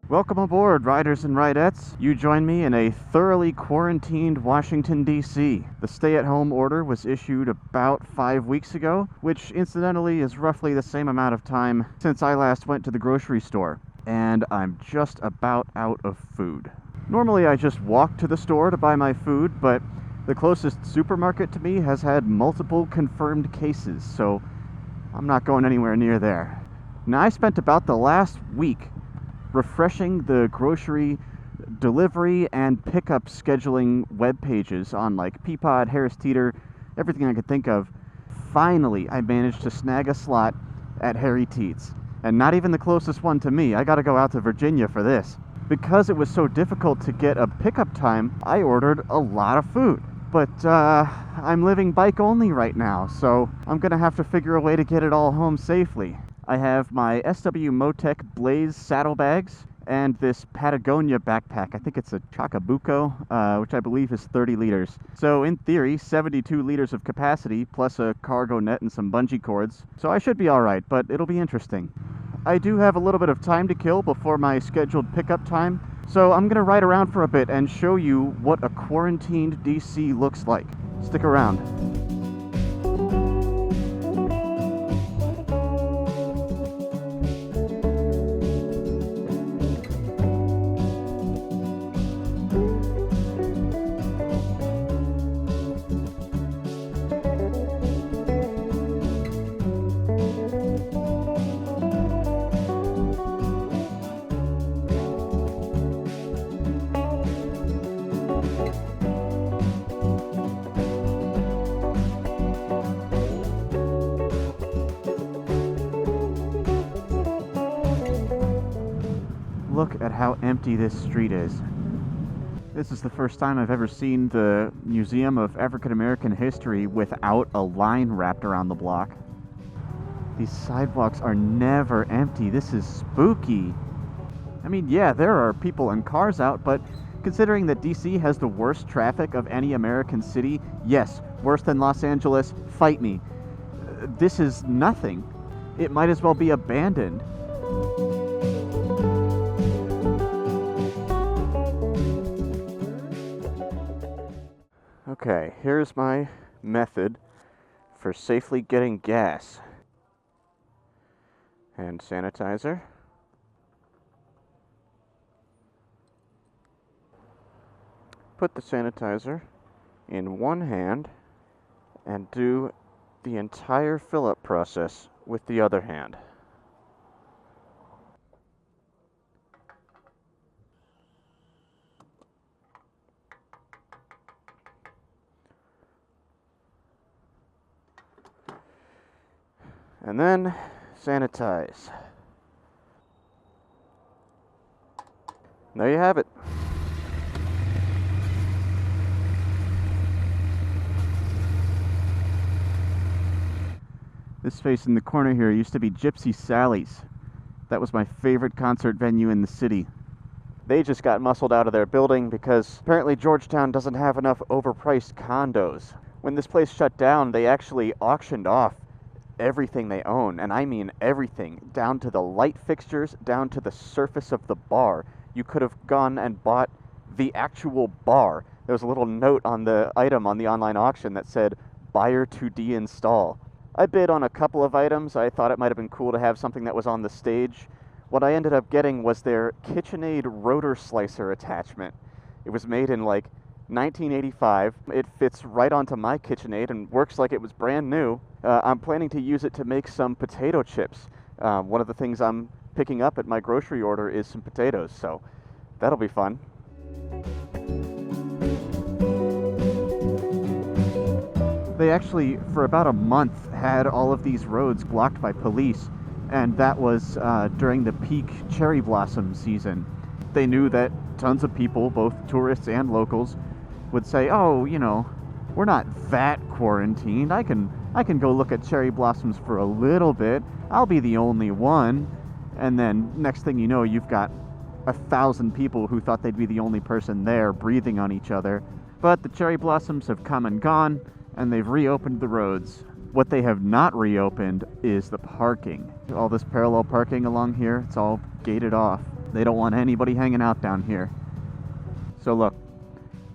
Welcome aboard, riders and ridettes. You join me in a thoroughly quarantined Washington, D.C. The stay-at-home order was issued about 5 weeks ago, which incidentally is roughly the same amount of time since I last went to the grocery store. And I'm just about out of food. Normally I just walk to the store to buy my food, but the closest supermarket to me has had multiple confirmed cases, so I'm not going anywhere near there. Now, I spent about the last week refreshing the grocery delivery and pickup scheduling web pages on like Peapod, Harris Teeter, everything I could think of. Finally, I managed to snag a slot at Harry Teet's. And not even the closest one to me. I gotta go out to Virginia for this. Because it was so difficult to get a pickup time, I ordered a lot of food. But I'm living bike only right now, so I'm gonna have to figure a way to get it all home safely. I have my SW Motec Blaze saddlebags and this Patagonia backpack. I think it's a Chacabuco, which I believe is 30 liters. So in theory, 72 liters of capacity, plus a cargo net and some bungee cords. So I should be all right, but it'll be interesting. I do have a little bit of time to kill before my scheduled pickup time, so I'm gonna ride around for a bit and show you what a quarantined DC looks like. Stick around. Look at how empty this street is. This is the first time I've ever seen the Museum of African American History without a line wrapped around the block. These sidewalks are never empty. This is spooky. I mean, yeah, there are people and cars out, but considering that DC has the worst traffic of any American city, yes, worse than Los Angeles, fight me. This is nothing. It might as well be abandoned. Okay, here's my method for safely getting gas. Hand sanitizer. Put the sanitizer in one hand and do the entire fill-up process with the other hand. And then sanitize. And there you have it. This space in the corner here used to be Gypsy Sally's. That was my favorite concert venue in the city. They just got muscled out of their building because apparently Georgetown doesn't have enough overpriced condos. When this place shut down, they actually auctioned off everything they own, and I mean everything, down to the light fixtures, down to the surface of the bar. You could have gone and bought the actual bar. There was a little note on the item on the online auction that said, "Buyer to deinstall." I bid on a couple of items. I thought it might have been cool to have something that was on the stage. What I ended up getting was their KitchenAid rotor slicer attachment. It was made in like 1985. It fits right onto my KitchenAid and works like it was brand new. I'm planning to use it to make some potato chips. One of the things I'm picking up at my grocery order is some potatoes, so that'll be fun. They actually, for about a month, had all of these roads blocked by police, and that was during the peak cherry blossom season. They knew that tons of people, both tourists and locals, would say, "Oh, you know, we're not that quarantined. I can go look at cherry blossoms for a little bit. I'll be the only one." And then next thing you know, you've got 1,000 people who thought they'd be the only person there breathing on each other. But the cherry blossoms have come and gone, and they've reopened the roads. What they have not reopened is the parking. All this parallel parking along here, it's all gated off. They don't want anybody hanging out down here. So look,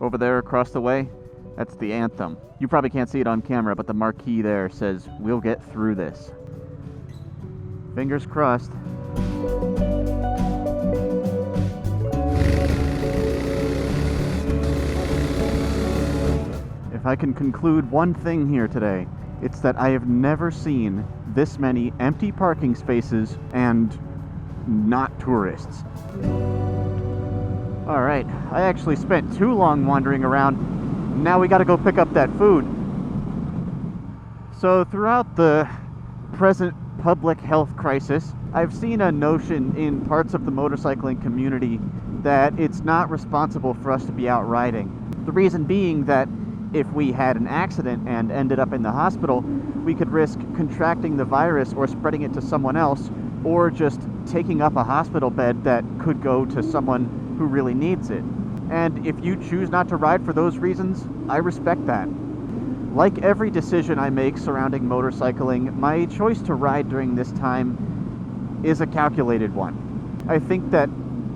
over there across the way, that's the anthem. You probably can't see it on camera, but the marquee there says, "We'll get through this." Fingers crossed. If I can conclude one thing here today, it's that I have never seen this many empty parking spaces and not tourists. Alright, I actually spent too long wandering around. Now we gotta go pick up that food. So throughout the present public health crisis, I've seen a notion in parts of the motorcycling community that it's not responsible for us to be out riding. The reason being that if we had an accident and ended up in the hospital, we could risk contracting the virus or spreading it to someone else, or just taking up a hospital bed that could go to someone who really needs it. And if you choose not to ride for those reasons, I respect that. Like every decision I make surrounding motorcycling, my choice to ride during this time is a calculated one. I think that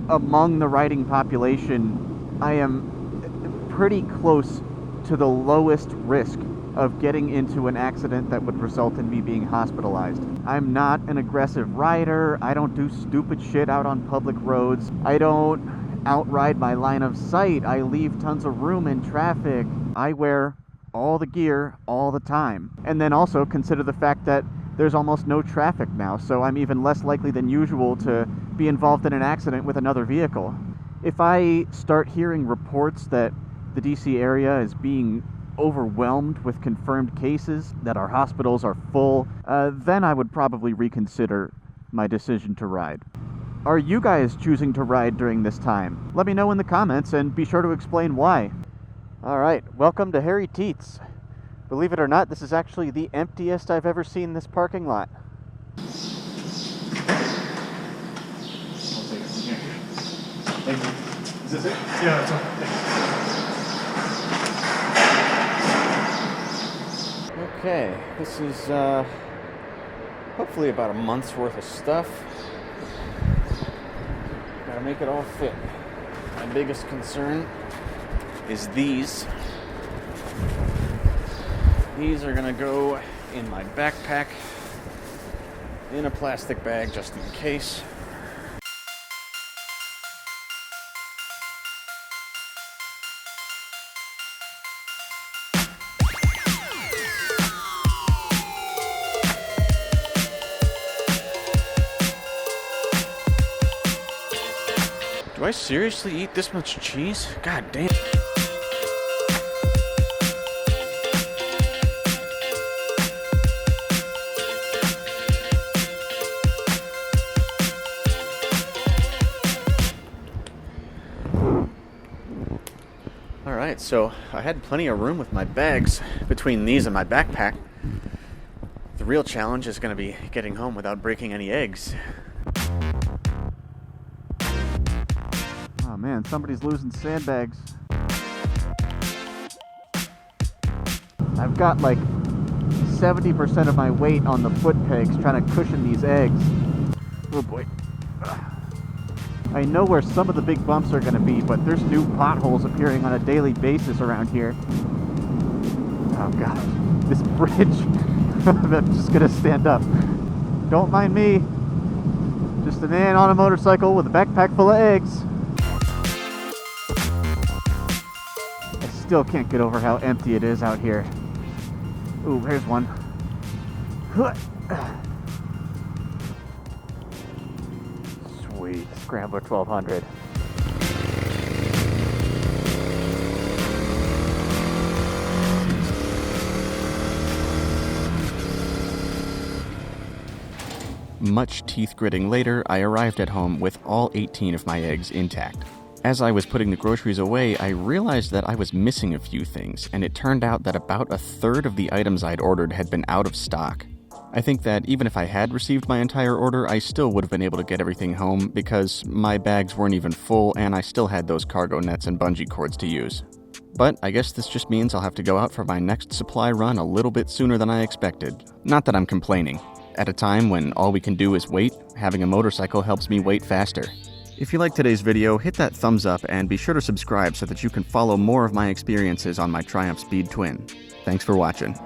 among the riding population, I am pretty close to the lowest risk of getting into an accident that would result in me being hospitalized. I'm not an aggressive rider. I don't do stupid shit out on public roads. I don't outride my line of sight. I leave tons of room in traffic. I wear all the gear all the time. And then also consider the fact that there's almost no traffic now, so I'm even less likely than usual to be involved in an accident with another vehicle. If I start hearing reports that the DC area is being overwhelmed with confirmed cases, that our hospitals are full, then I would probably reconsider my decision to ride. Are you guys choosing to ride during this time? Let me know in the comments and be sure to explain why. Alright, welcome to Harry Teets. Believe it or not, this is actually the emptiest I've ever seen this parking lot. I'll take it from here. Thank you. Is this it? Yeah, that's all. Okay, this is hopefully about a month's worth of stuff. Gotta make it all fit. My biggest concern is these. These are gonna go in my backpack in a plastic bag just in case. Do I seriously eat this much cheese? God damn. Alright, so I had plenty of room with my bags between these and my backpack. The real challenge is going to be getting home without breaking any eggs. Oh man, somebody's losing sandbags. I've got like 70% of my weight on the foot pegs trying to cushion these eggs. Oh boy. I know where some of the big bumps are going to be, but there's new potholes appearing on a daily basis around here. Oh god, this bridge. I'm just going to stand up. Don't mind me. Just a man on a motorcycle with a backpack full of eggs. I still can't get over how empty it is out here. Ooh, here's one. Sweet, Scrambler 1200. Much teeth gritting later, I arrived at home with all 18 of my eggs intact. As I was putting the groceries away, I realized that I was missing a few things, and it turned out that about a third of the items I'd ordered had been out of stock. I think that even if I had received my entire order, I still would have been able to get everything home because my bags weren't even full and I still had those cargo nets and bungee cords to use. But I guess this just means I'll have to go out for my next supply run a little bit sooner than I expected. Not that I'm complaining. At a time when all we can do is wait, having a motorcycle helps me wait faster. If you liked today's video, hit that thumbs up and be sure to subscribe so that you can follow more of my experiences on my Triumph Speed Twin. Thanks for watching.